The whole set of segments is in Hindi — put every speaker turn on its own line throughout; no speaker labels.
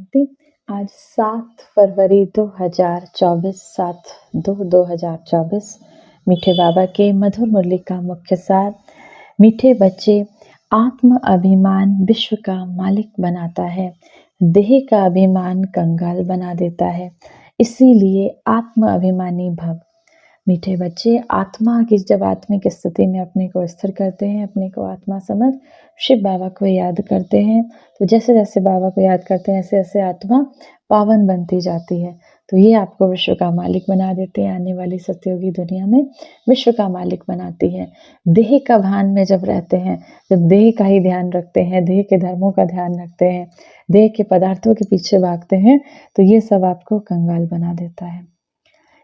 शांति। आज 7 फरवरी 2024 7/2/2024 मीठे बाबा के मधुर मुरली का मुख्य सार। मीठे बच्चे, आत्म अभिमान विश्व का मालिक बनाता है, देह का अभिमान कंगाल बना देता है, इसीलिए आत्म अभिमानी भव। मीठे बच्चे, आत्मा की जब आत्मिक स्थिति में अपने को स्थिर करते हैं, अपने को आत्मा समझ शिव बाबा को याद करते हैं, तो जैसे जैसे बाबा को याद करते हैं ऐसे ऐसे आत्मा पावन बनती जाती है। तो ये आपको विश्व का मालिक बना देते हैं। आने वाली सत्ययुगी दुनिया में विश्व का मालिक बनाती है। देह का भान में जब रहते हैं, जब देह का ही ध्यान रखते हैं, देह के धर्मों का ध्यान रखते हैं, देह के पदार्थों के पीछे भागते हैं, तो ये सब आपको कंगाल बना देता है।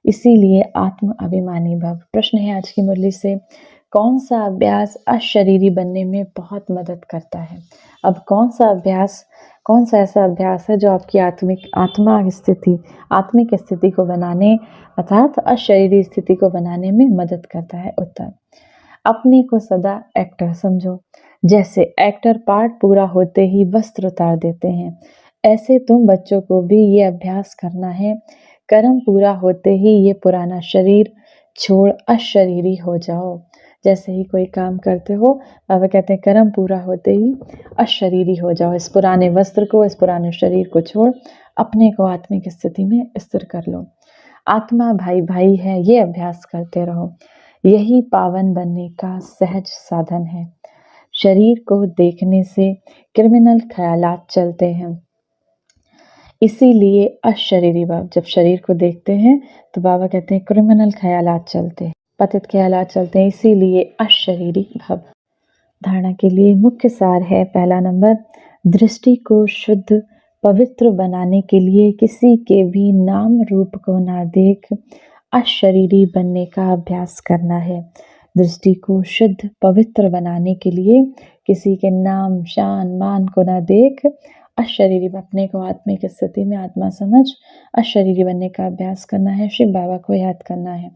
इसीलिए आत्म अभिमानी भव। प्रश्न है आज की मुरली से, कौन सा अभ्यास अशरीरी बनने में बहुत मदद करता है? अब कौन सा ऐसा अभ्यास है जो आपकी आत्मिक स्थिति को बनाने अर्थात अशरीरी स्थिति को बनाने में मदद करता है? उत्तर, अपने को सदा एक्टर समझो। जैसे एक्टर पार्ट पूरा होते ही वस्त्र उतार देते हैं, ऐसे तुम बच्चों को भी ये अभ्यास करना है। कर्म पूरा होते ही ये पुराना शरीर छोड़ अशरीरी हो जाओ। जैसे ही कोई काम करते हो, बाबा कहते हैं कर्म पूरा होते ही अशरीरी हो जाओ। इस पुराने वस्त्र को, इस पुराने शरीर को छोड़ अपने को आत्मिक स्थिति में स्थिर कर लो। आत्मा भाई भाई है, ये अभ्यास करते रहो। यही पावन बनने का सहज साधन है। शरीर को देखने से क्रिमिनल ख्यालात चलते हैं, इसीलिए अशरीरी भाव। जब शरीर को देखते हैं तो बाबा कहते हैं क्रिमिनल ख्यालात चलते हैं, पतित ख्यालात चलते हैं, इसीलिए अशरीरी भाव। धारणा के लिए मुख्य सार है, पहला नंबर, दृष्टि को शुद्ध पवित्र बनाने के लिए किसी के भी नाम रूप को ना देख अशरीरी बनने का अभ्यास करना है। दृष्टि को शुद्ध पवित्र बनाने के लिए किसी के नाम शान मान को ना देख अशरीरी, अपने को आत्मिक स्थिति में आत्मा समझ अशरीरी बनने का अभ्यास करना है। शिव बाबा को याद करना है।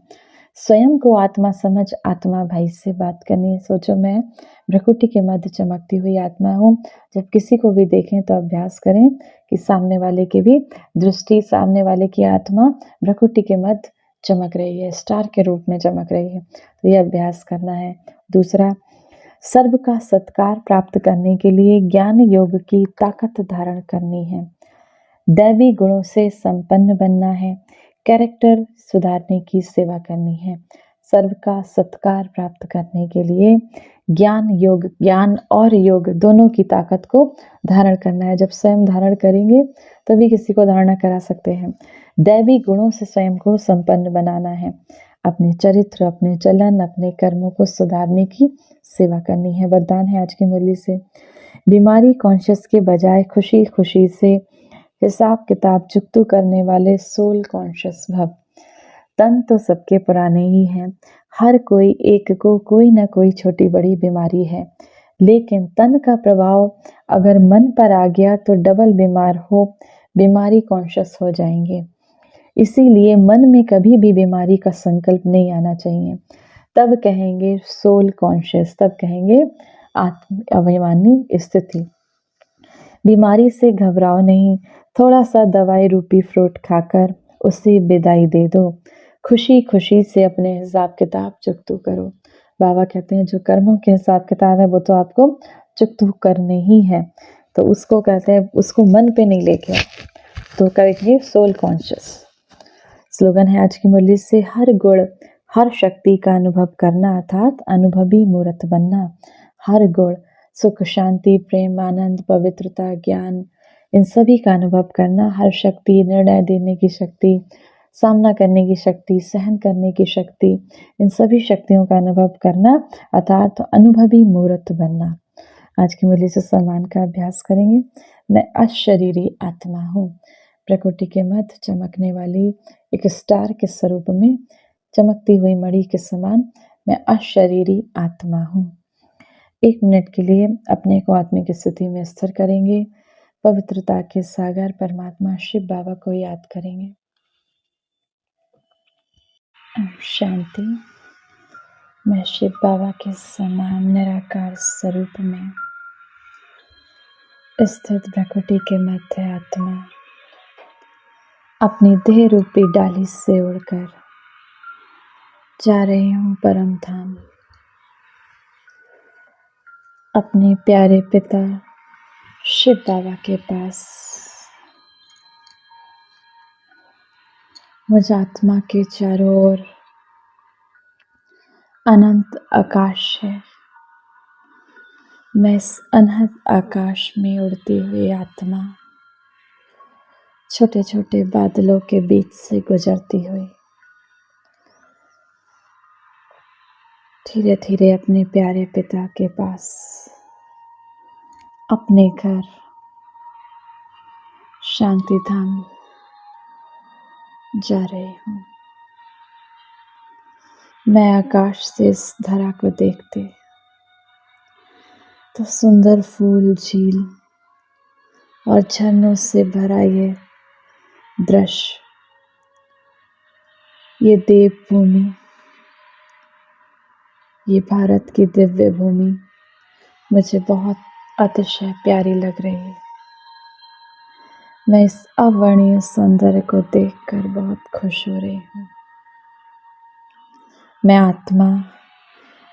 स्वयं को आत्मा समझ आत्मा भाई से बात करनी है। सोचो, मैं भ्रकुटी के मध्य चमकती हुई आत्मा हूँ। जब किसी को भी देखें तो अभ्यास करें कि सामने वाले की भी दृष्टि, सामने वाले की आत्मा भ्रकुटी के मध्य चमक रही है, स्टार के रूप में चमक रही है। तो ये अभ्यास करना है। दूसरा, सर्व का सत्कार प्राप्त करने के लिए ज्ञान योग की ताकत धारण करनी है। दैवी गुणों से संपन्न बनना है। कैरेक्टर सुधारने की सेवा करनी है। सर्व का सत्कार प्राप्त करने के लिए ज्ञान और योग दोनों की ताकत को धारण करना है। जब स्वयं धारण करेंगे तभी किसी को धारणा करा सकते हैं। दैवी गुणों से स्वयं को संपन्न बनाना है। अपने चरित्र, अपने चलन, अपने कर्मों को सुधारने की सेवा करनी है। वरदान है आज की मुरली से, बीमारी कॉन्शियस के बजाय खुशी खुशी से हिसाब किताब चुकतू करने वाले सोल कॉन्शियस भव। तन तो सबके पुराने ही हैं, हर कोई एक को कोई ना कोई छोटी बड़ी बीमारी है, लेकिन तन का प्रभाव अगर मन पर आ गया तो डबल बीमारी कॉन्शियस हो जाएंगे। इसीलिए मन में कभी भी बीमारी का संकल्प नहीं आना चाहिए। तब कहेंगे सोल कॉन्शियस, तब कहेंगे आत्म अभिमानी स्थिति। बीमारी से घबराओ नहीं, थोड़ा सा दवाई रूपी फ्रूट खाकर उसे विदाई दे दो। खुशी खुशी से अपने हिसाब किताब चुकतू करो। बाबा कहते हैं जो कर्मों के हिसाब किताब है वो तो आपको चुकतू करने ही है, तो उसको कहते हैं, उसको मन पे नहीं लेके तो करेंगे सोल कॉन्शियस। स्लोगन है आज की मुरली से, हर गुण हर शक्ति का अनुभव करना अर्थात अनुभवी मूर्त बनना। हर गुण, सुख शांति प्रेम आनंद पवित्रता ज्ञान, इन सभी का अनुभव करना। हर शक्ति, निर्णय देने की शक्ति, सामना करने की शक्ति, सहन करने की शक्ति, इन सभी शक्तियों का अनुभव करना अर्थात अनुभवी मूर्त बनना। आज की मुरली से सम्मान का अभ्यास करेंगे। मैं अशरीरी आत्मा हूँ, प्रकृति के मध्य चमकने वाली एक स्टार के स्वरूप में चमकती हुई मणि के समान मैं अशरीरी आत्मा हूँ। 1 मिनट के लिए अपने को आत्मिक स्थिति में स्थिर करेंगे। पवित्रता के सागर परमात्मा शिव बाबा को याद करेंगे। शांति। मैं शिव बाबा के समान निराकार स्वरूप में स्थित प्रकृति के मध्य आत्मा अपनी देह रूपी डाली से उड़कर जा रही हूँ परम धाम, अपने प्यारे पिता शिव बाबा के पास। मुझ आत्मा के चारों ओर अनंत आकाश है। मैं इस अनंत आकाश में उड़ती हुई आत्मा छोटे छोटे बादलों के बीच से गुजरती हुई धीरे धीरे अपने प्यारे पिता के पास, अपने घर शांति धाम जा रही हूँ। मैं आकाश से इस धरा को देखते तो सुंदर फूल, झील और झरनों से भरा ये दृश्य, ये देवभूमि, ये भारत की दिव्य भूमि मुझे बहुत अतिशय प्यारी लग रही है। मैं इस अवर्णीय सौंदर्य को देखकर बहुत खुश हो रही हूँ। मैं आत्मा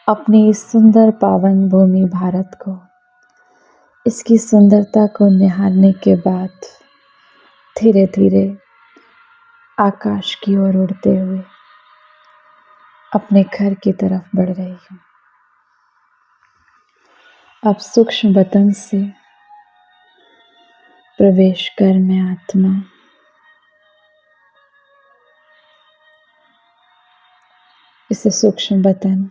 अपनी इस सुंदर पावन भूमि भारत को, इसकी सुंदरता को निहारने के बाद धीरे धीरे आकाश की ओर उड़ते हुए अपने घर की तरफ बढ़ रही हूँ। अब सूक्ष्म बतन से प्रवेश कर मैं आत्मा इसे सूक्ष्म बतन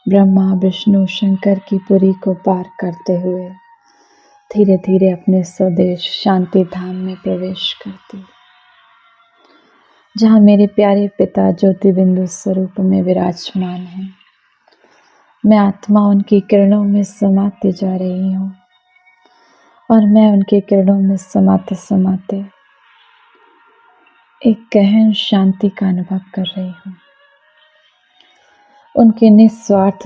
ब्रह्मा विष्णु शंकर की पुरी को पार करते हुए धीरे धीरे अपने स्वदेश शांति धाम में प्रवेश करती, जहाँ मेरे प्यारे पिता ज्योति बिंदु स्वरूप में विराजमान हैं। मैं आत्मा उनकी किरणों में समाती जा रही हूँ और मैं उनके किरणों में समाते समाते एक गहन शांति का अनुभव कर रही हूँ। उनके निस्वार्थ